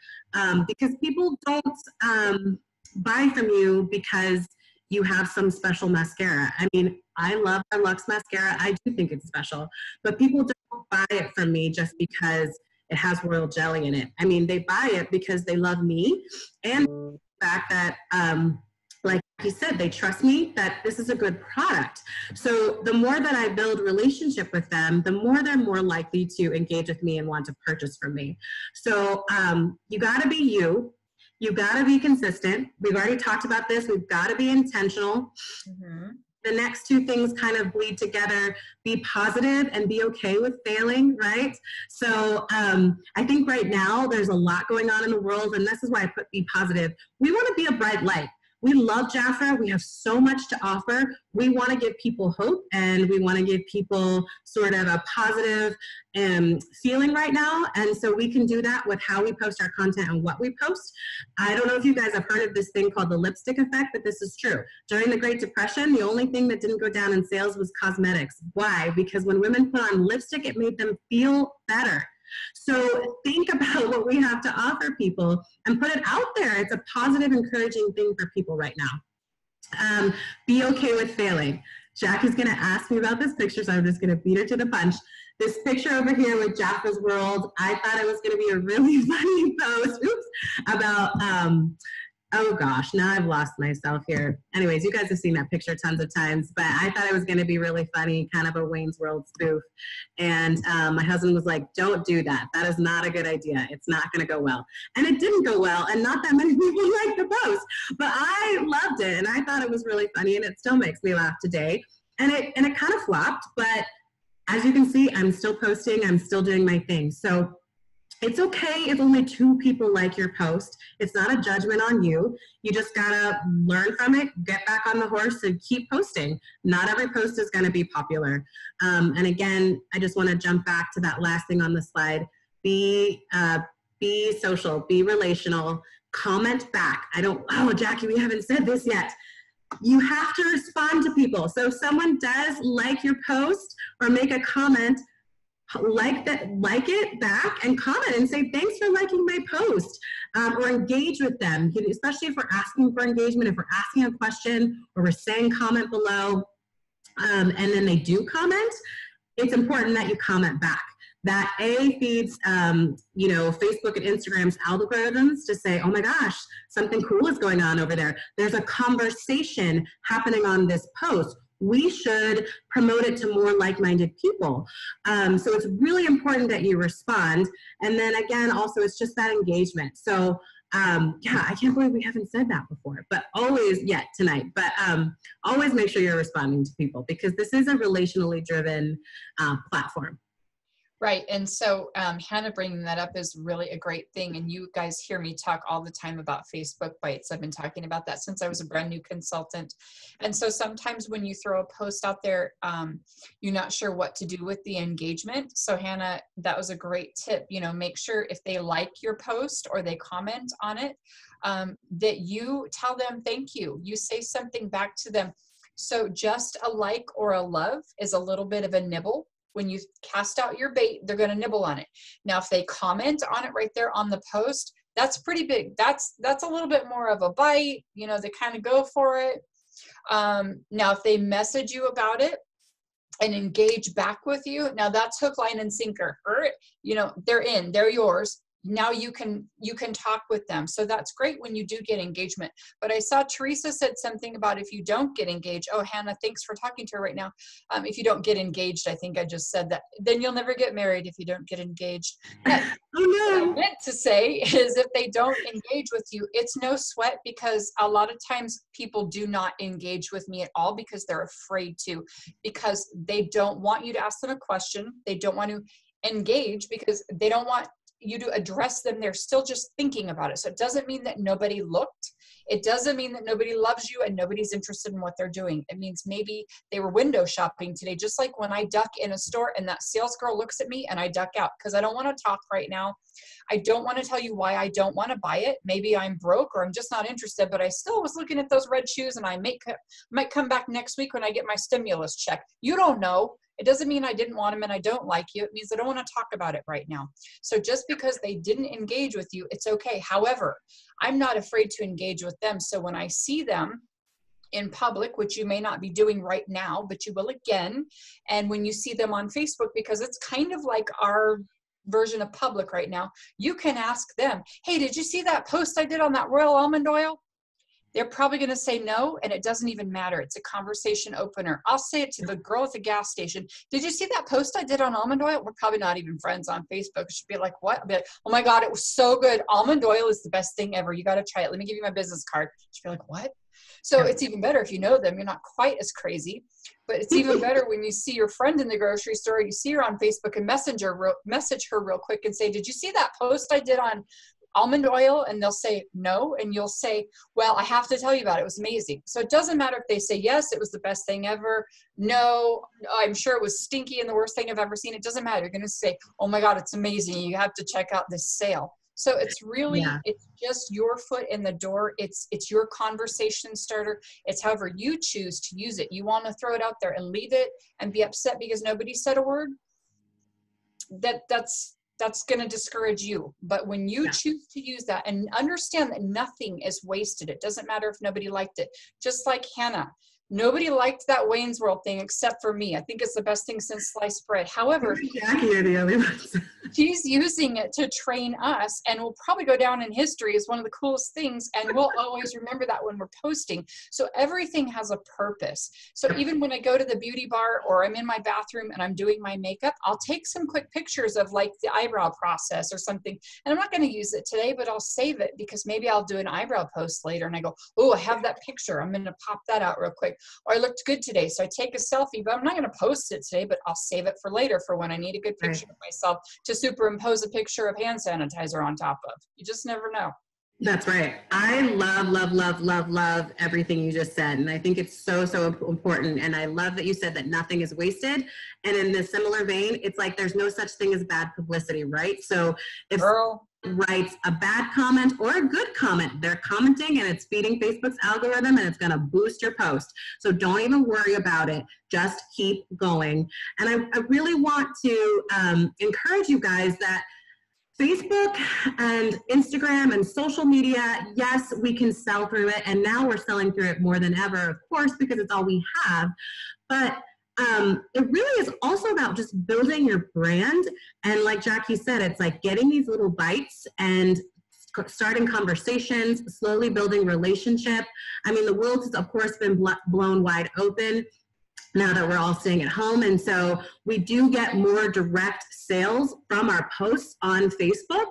Because people don't buy from you because you have some special mascara. I mean, I love our Luxe mascara. I do think it's special, but people don't buy it from me just because it has royal jelly in it. I mean, they buy it because they love me, and the fact that, like you said, they trust me that this is a good product. So the more that I build relationship with them, the more they're more likely to engage with me and want to purchase from me. So you got to be you. You got to be consistent. We've already talked about this. We've got to be intentional. Mm-hmm. The next two things kind of bleed together. Be positive and be okay with failing, right? So I think right now there's a lot going on in the world, and this is why I put be positive. We want to be a bright light. We love Jafra. We have so much to offer. We want to give people hope, and we want to give people sort of a positive feeling right now. And so we can do that with how we post our content and what we post. I don't know if you guys have heard of this thing called the lipstick effect, but this is true. During the Great Depression, the only thing that didn't go down in sales was cosmetics. Why? Because when women put on lipstick, it made them feel better. So think about what we have to offer people and put it out there. It's a positive, encouraging thing for people right now. Be okay with failing. Jackie's going to ask me about this picture, so I'm just going to beat her to the punch. This picture over here with Jafra's World, I thought it was going to be a really funny post, about, oh gosh, now I've lost myself here. Anyways, you guys have seen that picture tons of times, but I thought it was going to be really funny, kind of a Wayne's World spoof. And my husband was like, don't do that. That is not a good idea. It's not going to go well. And it didn't go well, and not that many people liked the post, but I loved it, and I thought it was really funny, and it still makes me laugh today. And it kind of flopped, but as you can see, I'm still posting. I'm still doing my thing. So it's okay if only 2 people like your post. It's not a judgment on you. You just gotta learn from it, get back on the horse, and keep posting. Not every post is gonna be popular. And again, I just wanna jump back to that last thing on the slide. Be social, be relational, comment back. Oh, Jackie, we haven't said this yet. You have to respond to people. So if someone does like your post or make a comment, like it back and comment and say, thanks for liking my post, or engage with them, especially if we're asking for engagement, if we're asking a question or we're saying comment below, and then they do comment, it's important that you comment back. That feeds, Facebook and Instagram's algorithms to say, oh my gosh, something cool is going on over there. There's a conversation happening on this post. We should promote it to more like-minded people. So it's really important that you respond. And then again, also, it's just that engagement. So I can't believe we haven't said that before, but always make sure you're responding to people, because this is a relationally driven platform. Right. And so Hannah bringing that up is really a great thing. And you guys hear me talk all the time about Facebook Bites. I've been talking about that since I was a brand new consultant. And so sometimes when you throw a post out there, you're not sure what to do with the engagement. So Hannah, that was a great tip. Make sure if they like your post or they comment on it, that you tell them thank you. You say something back to them. So just a like or a love is a little bit of a nibble. When you cast out your bait, they're going to nibble on it. Now, if they comment on it right there on the post, that's pretty big. That's a little bit more of a bite. They kind of go for it. Now, if they message you about it and engage back with you, now that's hook, line, and sinker. They're yours. Now you can talk with them. So that's great when you do get engagement. But I saw Teresa said something about if you don't get engaged. Oh, Hannah, thanks for talking to her right now. If you don't get engaged, I think I just said that, then you'll never get married if you don't get engaged. But what I meant to say is if they don't engage with you, it's no sweat, because a lot of times people do not engage with me at all because they're afraid to, because they don't want you to ask them a question. They don't want to engage because they don't want you to address them. They're still just thinking about it. So it doesn't mean that nobody looked. It doesn't mean that nobody loves you and nobody's interested in what they're doing. It means maybe they were window shopping today, just like when I duck in a store and that sales girl looks at me and I duck out because I don't want to talk right now. I don't want to tell you why I don't want to buy it. Maybe I'm broke or I'm just not interested, but I still was looking at those red shoes, and I might come back next week when I get my stimulus check. You don't know. It doesn't mean I didn't want them and I don't like you. It means I don't want to talk about it right now. So just because they didn't engage with you, it's okay. However, I'm not afraid to engage with them. So when I see them in public, which you may not be doing right now, but you will again, and when you see them on Facebook, because it's kind of like our version of public right now, you can ask them, hey, did you see that post I did on that royal almond oil? They're probably going to say no, and it doesn't even matter. It's a conversation opener. I'll say it to the girl at the gas station. Did you see that post I did on almond oil? We're probably not even friends on Facebook. She'd be like, what? I'll be like, oh my God, it was so good. Almond oil is the best thing ever. You got to try it. Let me give you my business card. She'd be like, what? So it's even better if you know them. You're not quite as crazy, but it's even better when you see your friend in the grocery store, you see her on Facebook and message her real quick and say, did you see that post I did on almond oil? And they'll say no, and you'll say, well, I have to tell you about it. It was amazing. So it doesn't matter if they say yes, it was the best thing ever. No, I'm sure it was stinky and the worst thing I've ever seen. It doesn't matter. You're going to say, oh my God, it's amazing. You have to check out this sale. So it's really, it's just your foot in the door. It's your conversation starter. It's however you choose to use it. You want to throw it out there and leave it and be upset because nobody said a word. That's going to discourage you. But when you choose to use that and understand that nothing is wasted, it doesn't matter if nobody liked it. Just like Hannah, nobody liked that Wayne's World thing except for me. I think it's the best thing since sliced bread. However, Jackie are the only ones. She's using it to train us, and will probably go down in history as one of the coolest things, and we'll always remember that when we're posting. So everything has a purpose. So even when I go to the beauty bar or I'm in my bathroom and I'm doing my makeup, I'll take some quick pictures of like the eyebrow process or something, and I'm not going to use it today, but I'll save it because maybe I'll do an eyebrow post later and I go, oh, I have that picture. I'm going to pop that out real quick. Or I looked good today, so I take a selfie, but I'm not going to post it today, but I'll save it for later for when I need a good picture of myself to superimpose a picture of hand sanitizer on top of. You just never know. That's right. I love everything you just said. And I think it's so important. And I love that you said that nothing is wasted. And in this similar vein, it's like there's no such thing as bad publicity, right? So if someone writes a bad comment or a good comment, they're commenting and it's feeding Facebook's algorithm and it's going to boost your post. So don't even worry about it. Just keep going. And I really want to encourage you guys that Facebook and Instagram and social media, yes, we can sell through it. And now we're selling through it more than ever, of course, because it's all we have. But it really is also about just building your brand. And like Jackie said, it's like getting these little bites and starting conversations, slowly building relationship. I mean, the world has, of course, been blown wide open now that we're all staying at home. And so we do get more direct sales from our posts on Facebook,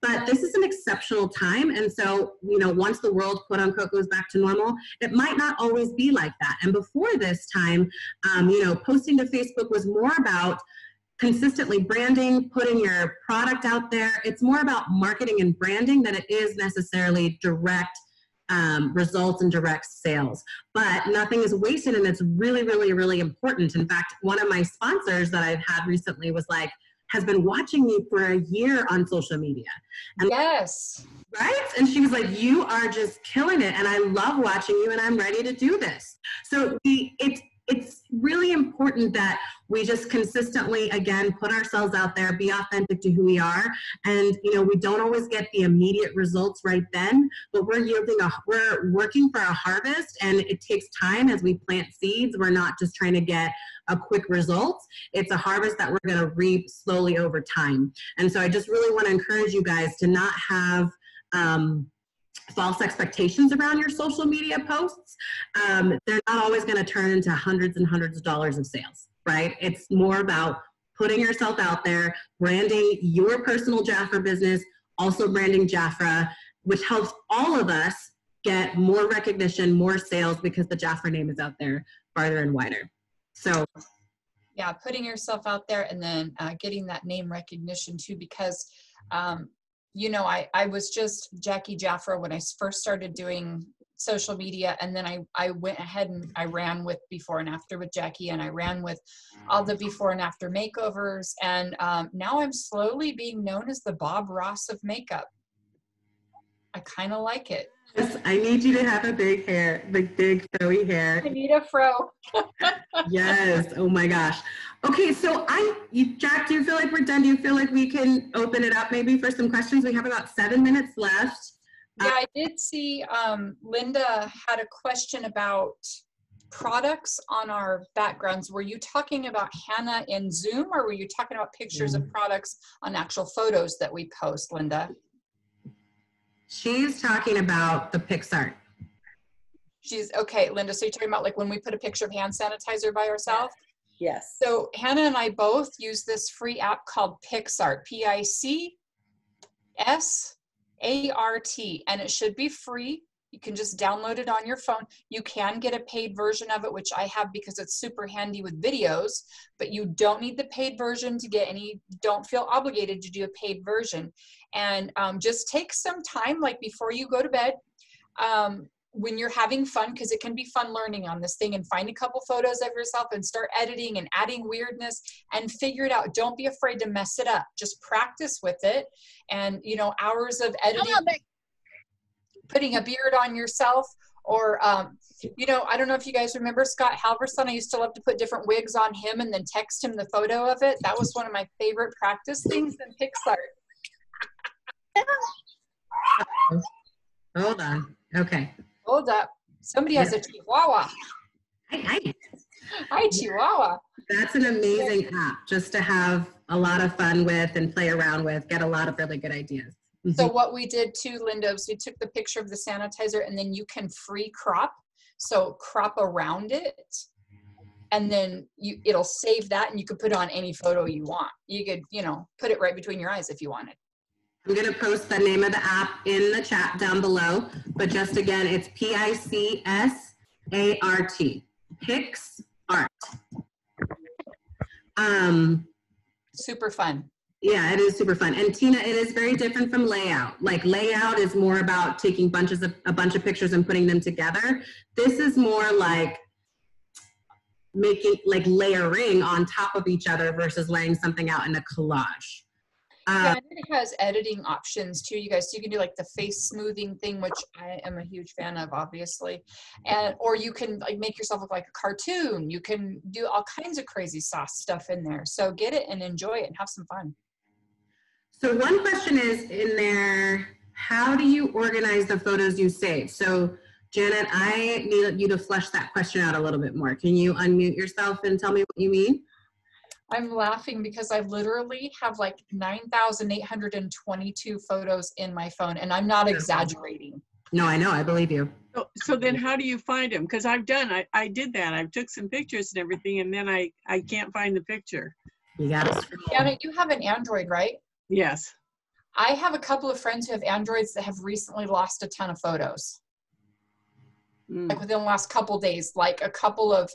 but this is an exceptional time. And so, you know, once the world, quote unquote, goes back to normal, it might not always be like that. And before this time, you know, posting to Facebook was more about consistently branding, putting your product out there. It's more about marketing and branding than it is necessarily direct results and direct sales. But nothing is wasted, and it's really important. In fact, one of my sponsors that I've had recently was like, has been watching me for a year on social media. And yes. Right? And she was like, you are just killing it, and I love watching you, and I'm ready to do this. So it's really important that we just consistently, again, put ourselves out there, be authentic to who we are. And, you know, we don't always get the immediate results right then, but we're working for a harvest, and it takes time as we plant seeds. We're not just trying to get a quick result. It's a harvest that we're going to reap slowly over time. And so I just really want to encourage you guys to not have, false expectations around your social media posts. They're not always going to turn into hundreds and hundreds of dollars of sales, right? It's more about putting yourself out there, branding your personal Jafra business, also branding Jafra, which helps all of us get more recognition, more sales, because the Jafra name is out there farther and wider. So yeah, putting yourself out there and then getting that name recognition too, because you know, I was just Jackie Jafra when I first started doing social media, and then I went ahead and I ran with before and after with Jackie, and I ran with all the before and after makeovers, and now I'm slowly being known as the Bob Ross of makeup. I kind of like it. Yes, I need you to have a big hair, big furry hair. I need a fro. Yes. Oh my gosh. Okay. So Jack, do you feel like we're done? Do you feel like we can open it up maybe for some questions? We have about 7 minutes left. Yeah, I did see Linda had a question about products on our backgrounds, were you talking about Hannah in Zoom, or were you talking about pictures of products on actual photos that we post, Linda? She's talking about the PixArt. She's okay, Linda. So you're talking about like when we put a picture of hand sanitizer by ourselves? Yes. So Hannah and I both use this free app called PixArt, PICSART, and it should be free. You can just download it on your phone. You can get a paid version of it, which I have because it's super handy with videos, but you don't need the paid version to get any, don't feel obligated to do a paid version. And just take some time, like before you go to bed, when you're having fun, because it can be fun learning on this thing, and find a couple photos of yourself and start editing and adding weirdness and figure it out. Don't be afraid to mess it up. Just practice with it. And, you know, hours of editing, putting a beard on yourself, or, you know, I don't know if you guys remember Scott Halverson. I used to love to put different wigs on him and then text him the photo of it. That was one of my favorite practice things in PixArt. Hold on. Okay. Hold up. Somebody has a Chihuahua. Hi. Hi, Chihuahua. That's an amazing app just to have a lot of fun with and play around with, get a lot of really good ideas. So what we did too, Linda, is we took the picture of the sanitizer, and then you can free crop. So crop around it, and then it'll save that, and you can put it on any photo you want. You could, you know, put it right between your eyes if you wanted. I'm going to post the name of the app in the chat down below, but just again, it's PICSART, PixArt. Super fun. Yeah, it is super fun. And Tina, it is very different from layout. Like layout is more about taking a bunch of pictures and putting them together. This is more like making, like layering on top of each other versus laying something out in a collage. Yeah, and it has editing options too, you guys. So you can do like the face smoothing thing, which I am a huge fan of, obviously. And or you can like make yourself look like a cartoon. You can do all kinds of crazy sauce stuff in there. So get it and enjoy it and have some fun. So one question is in there, how do you organize the photos you save? So Janet, I need you to flesh that question out a little bit more. Can you unmute yourself and tell me what you mean? I'm laughing because I literally have like 9,822 photos in my phone, and I'm not exaggerating. No, I know, I believe you. So then how do you find them? Because I did that. I took some pictures and everything, and then I can't find the picture. You got it. Janet, you have an Android, right? Yes. I have a couple of friends who have Androids that have recently lost a ton of photos. Like within the last couple days, like a couple of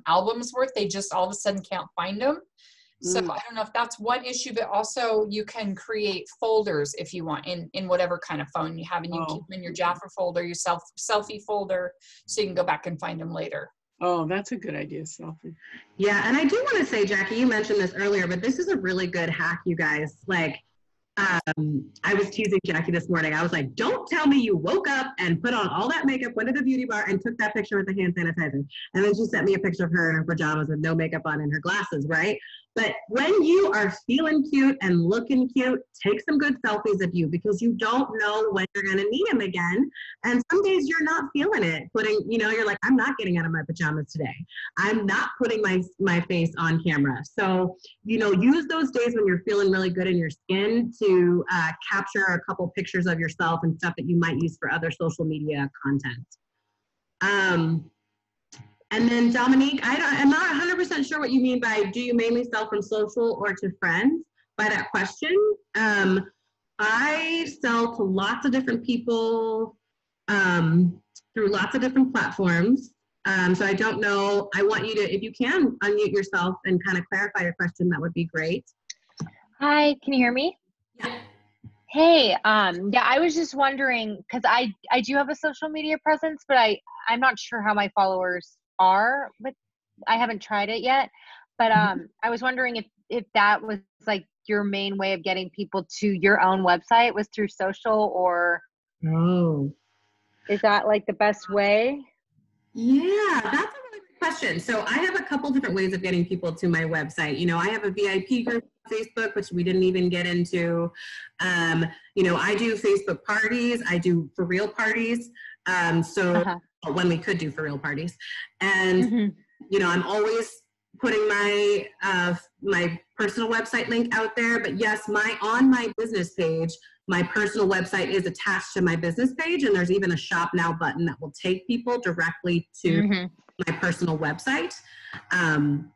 albums worth, they just all of a sudden can't find them. So I don't know if that's one issue, but also you can create folders if you want in whatever kind of phone you have, and you keep them in your Jaffa folder, your selfie folder, so you can go back and find them later. Oh, that's a good idea, selfie. Yeah, and I do want to say, Jackie, you mentioned this earlier, but this is a really good hack, you guys. Like, I was teasing Jackie this morning. I was like, don't tell me you woke up and put on all that makeup, went to the beauty bar, and took that picture with the hand sanitizer. And then she sent me a picture of her in her pajamas with no makeup on and her glasses, right? But when you are feeling cute and looking cute, take some good selfies of you, because you don't know when you're going to need them again. And some days you're not feeling it. You're like, I'm not getting out of my pajamas today. I'm not putting my face on camera. So, use those days when you're feeling really good in your skin to capture a couple pictures of yourself and stuff that you might use for other social media content. And then Dominique, I'm not 100% sure what you mean by, do you mainly sell from social or to friends by that question? I sell to lots of different people through lots of different platforms. So I don't know, I want you to, if you can unmute yourself and kind of clarify your question, that would be great. Hi, can you hear me? Yeah. Hey, yeah, I was just wondering, because I do have a social media presence, but I'm not sure how my followers are, but I haven't tried it yet. But I was wondering if that was like your main way of getting people to your own website was through social, or is that like the best way? Yeah, that's a really good question. So I have a couple different ways of getting people to my website. I have a VIP group on Facebook, which we didn't even get into. I do Facebook parties. I do for real parties. So when we could do for real parties. And, you know, I'm always putting my my personal website link out there, but yes, on my business page, my personal website is attached to my business page, and there's even a shop now button that will take people directly to my personal website.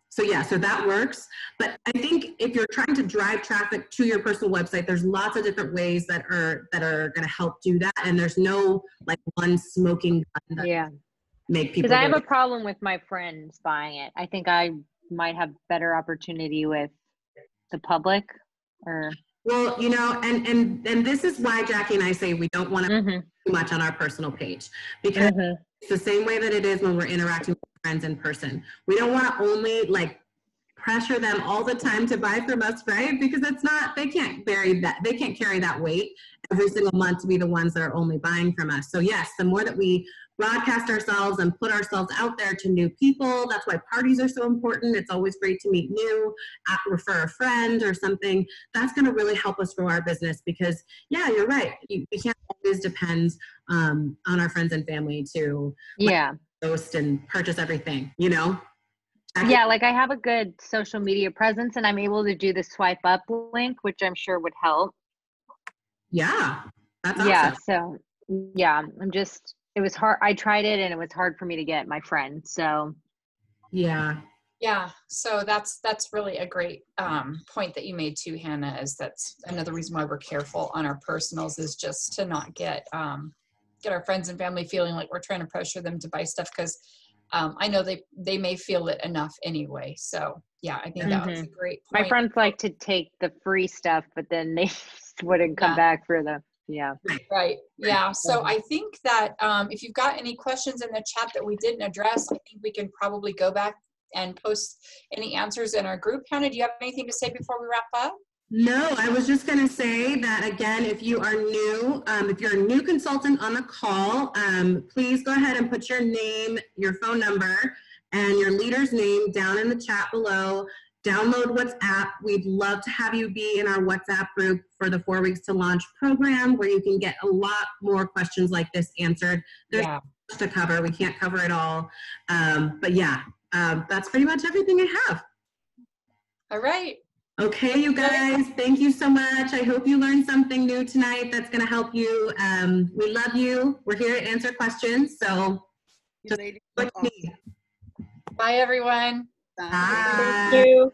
So yeah, so that works. But I think if you're trying to drive traffic to your personal website, there's lots of different ways that are going to help do that, and there's no like one smoking gun that make people. Because I have a problem with my friends buying it. I think I might have better opportunity with the public, or. Well, you know, and this is why Jackie and I say we don't want to put too much on our personal page, because it's the same way that it is when we're interacting with friends in person. We don't want to only like pressure them all the time to buy from us, right? Because it's not, they can't carry that weight every single month to be the ones that are only buying from us. So yes, the more that we broadcast ourselves and put ourselves out there to new people, that's why parties are so important. It's always great to meet new, refer a friend or something. That's going to really help us grow our business, because yeah, you're right. We can't always depend on our friends and family to post and purchase everything, you know? Yeah, like I have a good social media presence, and I'm able to do the swipe up link, which I'm sure would help. Yeah, that's awesome. Yeah, so yeah, it was hard. I tried it and it was hard for me to get my friends. So yeah. So that's really a great point that you made too, Hannah, is that's another reason why we're careful on our personals, is just to not get our friends and family feeling like we're trying to pressure them to buy stuff, because I know they may feel it enough anyway. So yeah, I think that was a great point. My friends like to take the free stuff, but then they wouldn't come back for the Right. Yeah. So I think that if you've got any questions in the chat that we didn't address, I think we can probably go back and post any answers in our group. Hannah, do you have anything to say before we wrap up? No, I was just going to say that again, if you are new, if you're a new consultant on the call, please go ahead and put your name, your phone number, and your leader's name down in the chat below. Download WhatsApp. We'd love to have you be in our WhatsApp group for the 4 Weeks to Launch program, where you can get a lot more questions like this answered. There's so much to cover. We can't cover it all. But yeah, that's pretty much everything I have. All right. Okay, you guys, thank you so much. I hope you learned something new tonight that's going to help you. We love you. We're here to answer questions. So just like me. Bye, everyone. Bye. Thank you.